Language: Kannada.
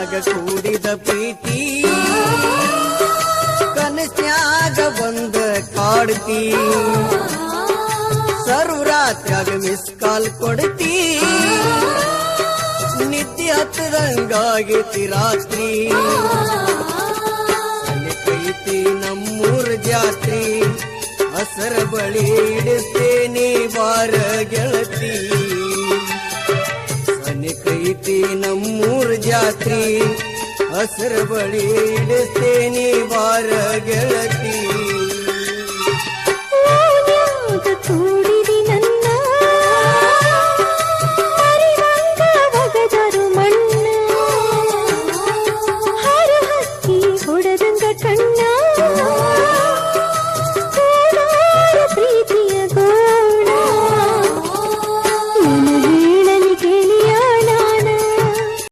ಮನಸ್ನ್ಯಾಗ ಕೂಡಿದ ಪ್ರೀತಿ ಕನಸ್ನ್ಯಾಗ ಬಂದ ಕಾಡ್ತಿ ಸರ್ವರಾತ್ರ್ಯಾಗ ಮಿಸ್ ಕಾಲ್ ಕೊಡ್ತಿ ನಿತ್ಯ ಹತ್ತದಂಗಾಗೈತಿ ರಾತ್ರಿ ಕೈತಿ ನಮ್ಮೂರ ಜಾತ್ರಿ ಹಸರ ಬಳಿ ಇಡಿಸ್ತೇನೆ ಬಾರ ಗೆಳತಿ ಕೈತಿ ನಮ್ಮೂರ ಜಾತ್ರಿ ಹಸರ ಬಳಿ ಇಡಿಸ್ತೇನೆ ಬಾರ ಗೆಳತಿ ಕೂಡಿ